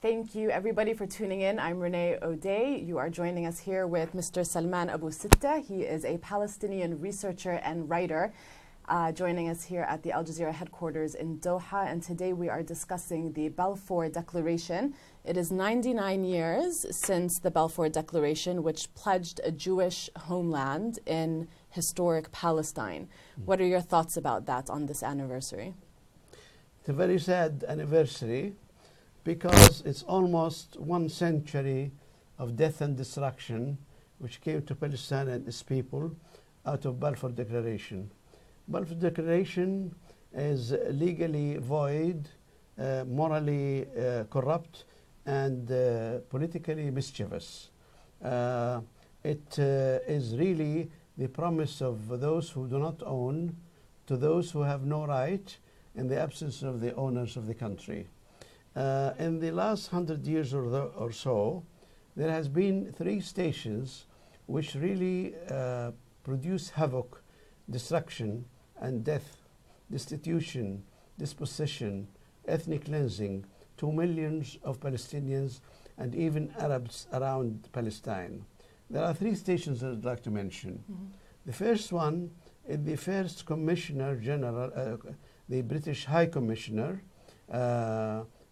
Thank you, everybody, for tuning in. I'm Renee O'Day. You are joining us here with Mr. Salman Abu-Sitta. He is a Palestinian researcher and writer, joining us here at the Al-Jazeera headquarters in Doha. And today we are discussing the Balfour Declaration. It is 99 years since the Balfour Declaration, which pledged a Jewish homeland in historic Palestine. What are your thoughts about that on this anniversary? It's a very sad anniversary, because it's almost 1 century of death and destruction which came to Palestine and its people out of Balfour Declaration. Balfour Declaration is legally void, morally corrupt, and politically mischievous. It is really the promise of those who do not own to those who have no right in the absence of the owners of the country. In the last 100 years or so, there has been 3 stations which really produce havoc, destruction, and death, destitution, dispossession, ethnic cleansing to millions of Palestinians and even Arabs around Palestine. There are 3 stations that I'd like to mention. The first one is the first Commissioner General, the British High Commissioner,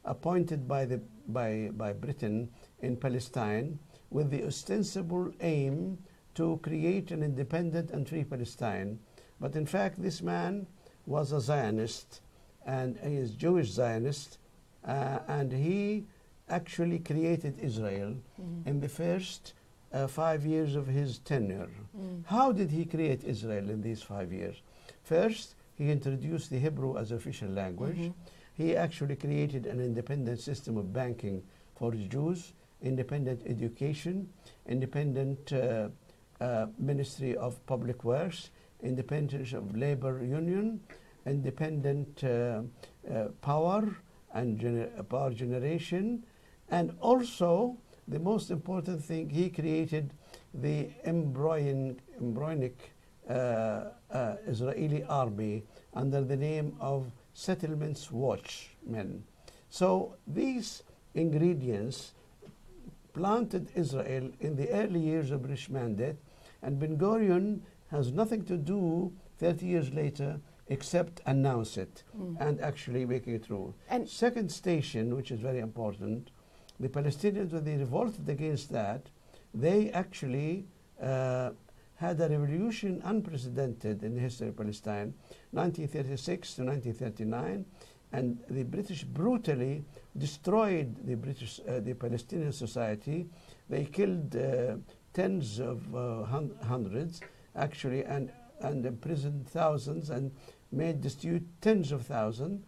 appointed by Britain in Palestine with the ostensible aim to create an independent and free Palestine. But in fact, this man was a Zionist, and he is Jewish Zionist, and he actually created Israel in the first 5 years of his tenure. How did he create Israel in these 5 years? First, he introduced the Hebrew as official language. He actually created an independent system of banking for Jews, independent education, independent Ministry of Public Works, independence of labor union, independent power and power generation, and also the most important thing, he created the embryonic Israeli army under the name of Settlements Watchmen. So these ingredients planted Israel in the early years of British mandate, and Ben Gurion has nothing to do 30 years later except announce it and actually make it through. And second station, which is very important, the Palestinians, when they revolted against that, they actually had a revolution unprecedented in the history of Palestine, 1936 to 1939, and the British brutally destroyed the Palestinian society. They killed tens of hundreds, actually, and imprisoned thousands and made destitute tens of thousands.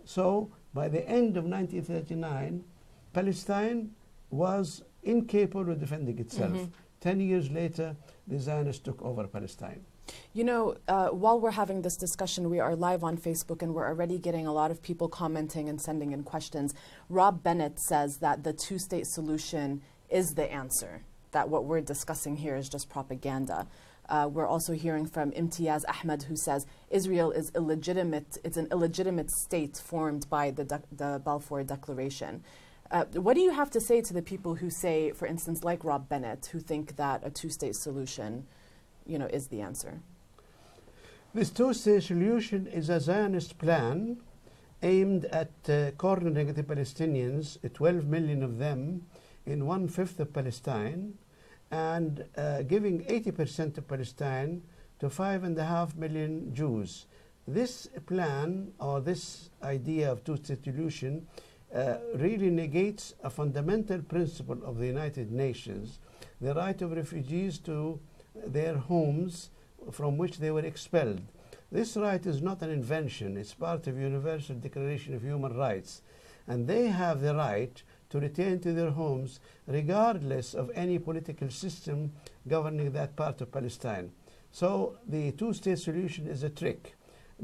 So by the end of 1939, Palestine was incapable of defending itself. 10 years later, the Zionists took over Palestine. You know, while we're having this discussion, we are live on Facebook, and we're already getting a lot of people commenting and sending in questions. Rob Bennett says that the two-state solution is the answer, that what we're discussing here is just propaganda. We're also hearing from Imtiaz Ahmed, who says Israel is illegitimate. It's an illegitimate state formed by the Balfour Declaration. What do you have to say to the people who say, for instance, like Rob Bennett, who think that a two-state solution, you know, is the answer? This two-state solution is a Zionist plan aimed at cornering the Palestinians, 12 million of them, in 1/5 of Palestine, and giving 80% of Palestine to 5.5 million Jews. This plan, or this idea of two-state solution, really negates a fundamental principle of the United Nations, the right of refugees to their homes from which they were expelled. This right is not an invention. It's part of Universal Declaration of Human Rights. And they have the right to return to their homes regardless of any political system governing that part of Palestine. So the two-state solution is a trick.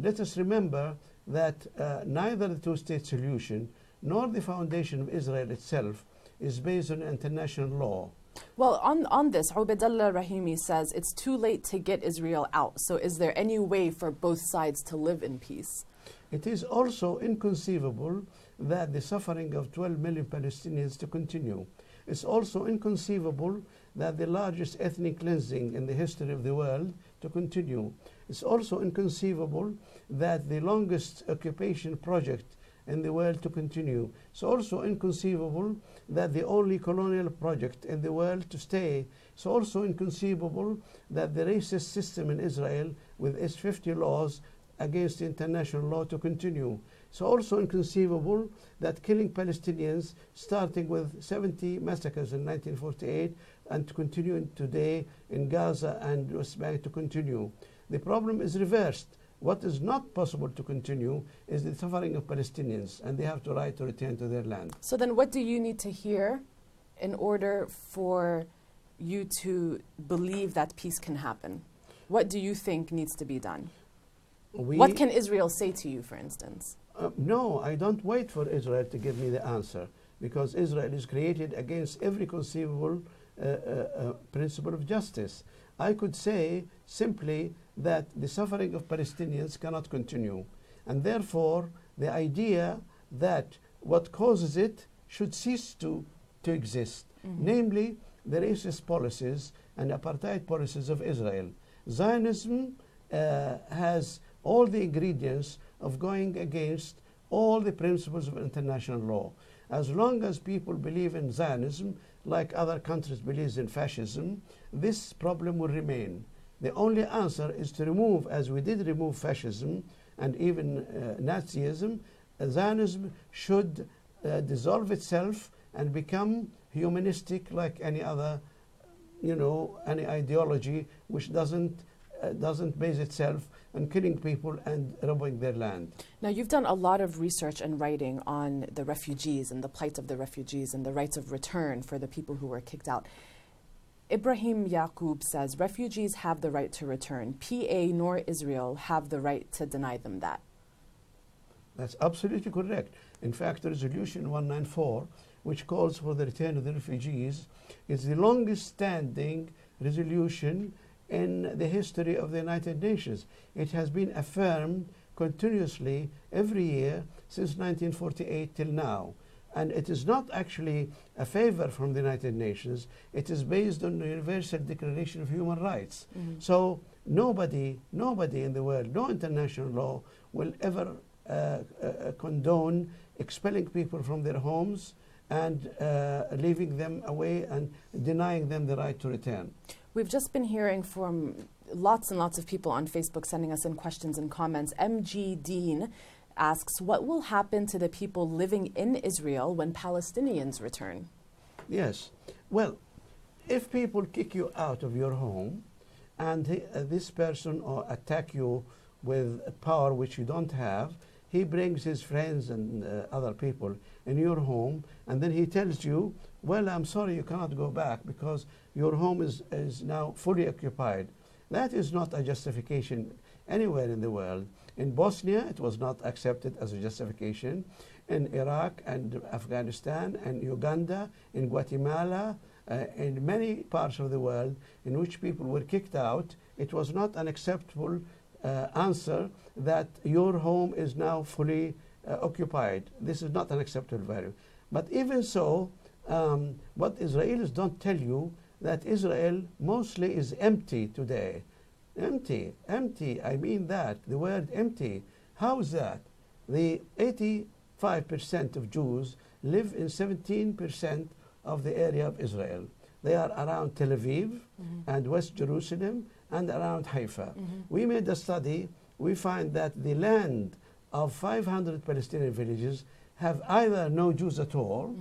Let us remember that neither the two-state solution nor the foundation of Israel itself is based on international law. Well, on this, Ubaidullah Rahimi says it's too late to get Israel out. So is there any way for both sides to live in peace? It is also inconceivable that the suffering of 12 million Palestinians to continue. It's also inconceivable that the largest ethnic cleansing in the history of the world to continue. It's also inconceivable that the longest occupation project in the world to continue. It's also inconceivable that the only colonial project in the world to stay. It's also inconceivable that the racist system in Israel with its 50 laws against international law to continue. It's also inconceivable that killing Palestinians, starting with 70 massacres in 1948 and continuing today in Gaza and West Bank to continue. The problem is reversed. What is not possible to continue is the suffering of Palestinians, and they have the right to return to their land. So then what do you need to hear in order for you to believe that peace can happen? What do you think needs to be done? What can Israel say to you, for instance? No, I don't wait for Israel to give me the answer, because Israel is created against every conceivable principle of justice. I could say simply that the suffering of Palestinians cannot continue, and therefore the idea that what causes it should cease to exist, namely the racist policies and apartheid policies of Israel. Zionism has all the ingredients of going against all the principles of international law. As long as people believe in Zionism, like other countries believe in fascism, this problem will remain. The only answer is to remove, as we did remove fascism and even Nazism, Zionism should dissolve itself and become humanistic like any other, any ideology which doesn't base itself on killing people and robbing their land. Now, you've done a lot of research and writing on the refugees and the plight of the refugees and the rights of return for the people who were kicked out. Ibrahim Yaqub says refugees have the right to return. PA nor Israel have the right to deny them that. That's absolutely correct. In fact, Resolution 194, which calls for the return of the refugees, is the longest standing resolution in the history of the United Nations. It has been affirmed continuously every year since 1948 till now. And it is not actually a favor from the United Nations. It is based on the Universal Declaration of Human Rights. So nobody in the world, no international law will ever condone expelling people from their homes and leaving them away and denying them the right to return. We've just been hearing from lots and lots of people on Facebook sending us in questions and comments. MG Dean asks, what will happen to the people living in Israel when Palestinians return? Yes. Well, if people kick you out of your home and this person or attack you with power which you don't have, he brings his friends and other people in your home, and then he tells you, well, I'm sorry, you cannot go back because your home is now fully occupied. That is not a justification anywhere in the world. In Bosnia, it was not accepted as a justification. In Iraq and Afghanistan and Uganda, in Guatemala, in many parts of the world in which people were kicked out, it was not an acceptable answer that your home is now fully occupied. This is not an acceptable value. But even so, what Israelis don't tell you, that Israel mostly is empty today. Empty, I mean that, the word empty. How is that? The 85% of Jews live in 17% of the area of Israel. They are around Tel Aviv and West Jerusalem and around Haifa. We made a study, we find that the land of 500 Palestinian villages have either no Jews at all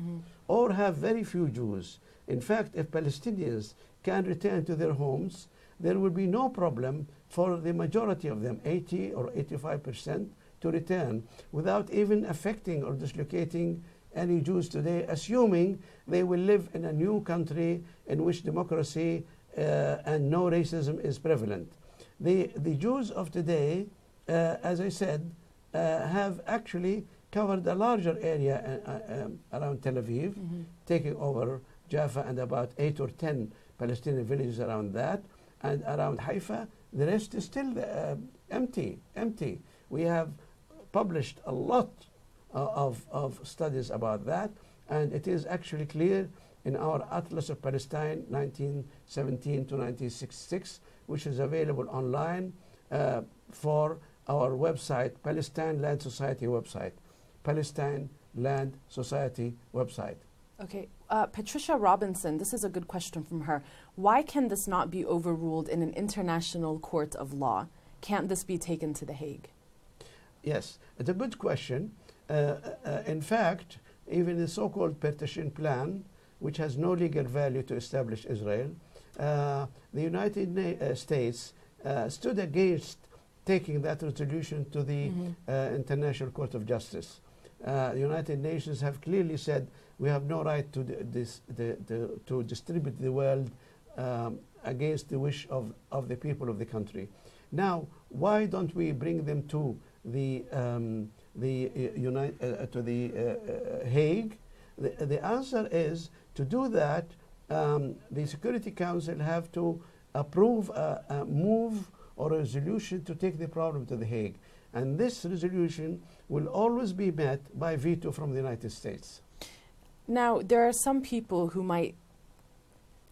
or have very few Jews. In fact, if Palestinians can return to their homes, there will be no problem for the majority of them, 80 or 85%, to return without even affecting or dislocating any Jews today, assuming they will live in a new country in which democracy and no racism is prevalent. The Jews of today, as I said, have actually covered a larger area around Tel Aviv, taking over Jaffa and about 8 or 10 Palestinian villages around that, and around Haifa, the rest is still empty. We have published a lot of studies about that, and it is actually clear in our Atlas of Palestine 1917 to 1966, which is available online for our website, Palestine Land Society website, Palestine Land Society website. Okay, Patricia Robinson, this is a good question from her. Why can this not be overruled in an international court of law? Can't this be taken to The Hague? Yes, it's a good question. In fact, even the so-called partition plan, which has no legal value to establish Israel, the United States stood against taking that resolution to the International Court of Justice. The United Nations have clearly said we have no right to to distribute the world against the wish of the people of the country. Now, why don't we bring them to the Hague? The answer is to do that. The Security Council have to approve a move or a resolution to take the problem to the Hague, and this resolution will always be met by veto from the United States. Now, there are some people who might,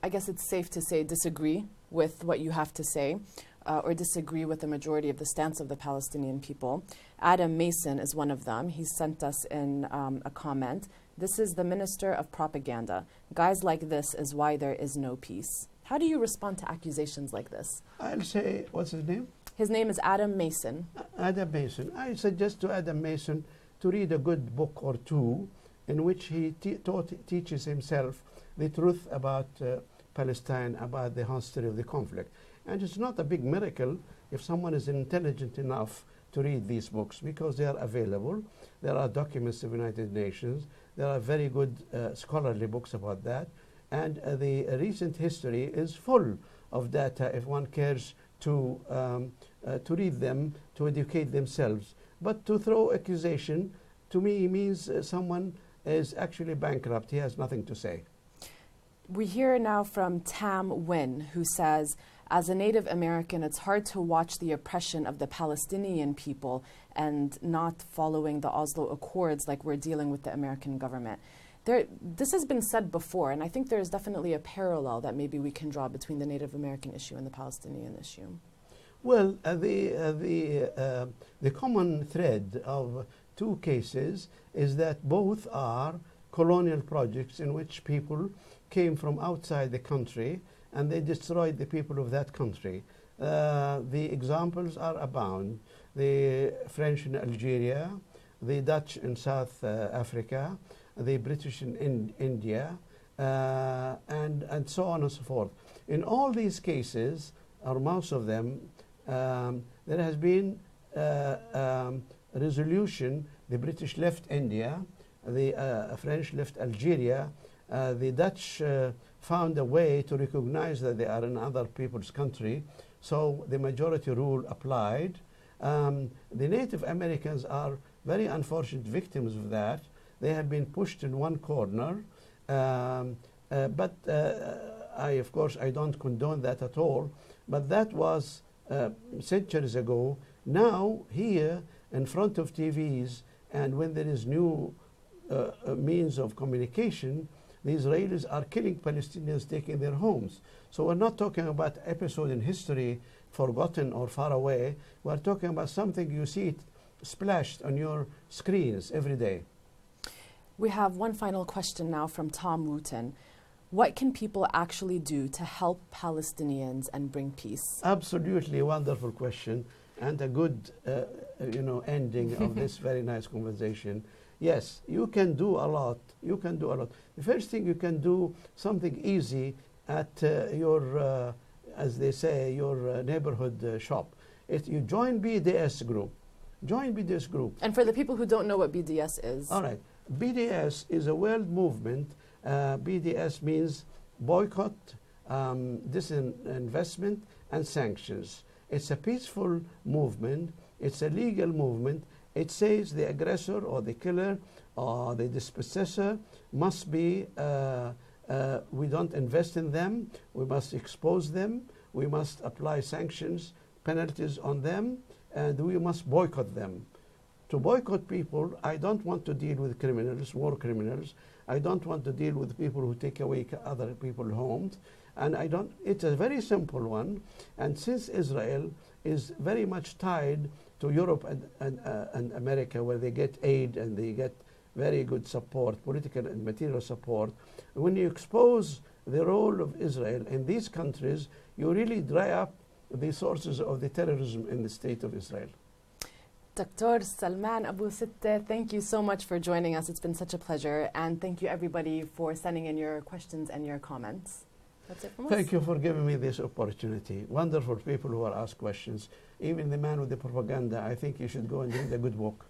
I guess it's safe to say, disagree with what you have to say, or disagree with the majority of the stance of the Palestinian people. Adam Mason is one of them. He sent us in a comment. This is the Minister of Propaganda. Guys like this is why there is no peace. How do you respond to accusations like this? I'll say, what's his name? His name is Adam Mason. Adam Mason. I suggest to Adam Mason to read a good book or two in which he teaches himself the truth about Palestine, about the history of the conflict. And it's not a big miracle if someone is intelligent enough to read these books, because they are available. There are documents of the United Nations. There are very good scholarly books about that. And the recent history is full of data if one cares to read them, to educate themselves. But to throw accusation, to me, means someone is actually bankrupt. He has nothing to say. We hear now from Tam Wynn, who says, as a Native American, it's hard to watch the oppression of the Palestinian people and not following the Oslo Accords like we're dealing with the American government. This has been said before, and I think there is definitely a parallel that maybe we can draw between the Native American issue and the Palestinian issue. Well, the common thread of two cases is that both are colonial projects in which people came from outside the country and they destroyed the people of that country. The examples are abound. The French in Algeria, the Dutch in South Africa, the British in India, and so on and so forth. In all these cases, or most of them, there has been a resolution. The British left India, the French left Algeria, the Dutch found a way to recognize that they are in other people's country, so the majority rule applied. The Native Americans are very unfortunate victims of that. They have been pushed in one corner, but of course, I don't condone that at all, but that was centuries ago. Now, here, in front of TVs, and when there is new means of communication, the Israelis are killing Palestinians, taking their homes. So we're not talking about episode in history, forgotten or far away. We're talking about something you see it splashed on your screens every day. We have one final question now from Tom Wooten. What can people actually do to help Palestinians and bring peace? Absolutely wonderful question and a good ending of this very nice conversation. Yes, you can do a lot. You can do a lot. The first thing you can do, something easy at your, as they say, your neighborhood shop. You join BDS group. Join BDS group. And for the people who don't know what BDS is. All right. BDS is a world movement. BDS means boycott, disinvestment, and sanctions. It's a peaceful movement. It's a legal movement. It says the aggressor or the killer or the dispossessor must be, we don't invest in them, we must expose them, we must apply sanctions, penalties on them, and we must boycott them. To boycott people, I don't want to deal with criminals, war criminals. I don't want to deal with people who take away other people's homes. And it's a very simple one. And since Israel is very much tied to Europe and America, where they get aid and they get very good support, political and material support, when you expose the role of Israel in these countries, you really dry up the sources of the terrorism in the state of Israel. Dr. Salman Abu-Sitta, thank you so much for joining us. It's been such a pleasure. And thank you, everybody, for sending in your questions and your comments. That's it from us. Thank you for giving me this opportunity. Wonderful people who are asked questions. Even the man with the propaganda, I think you should go and read a good book.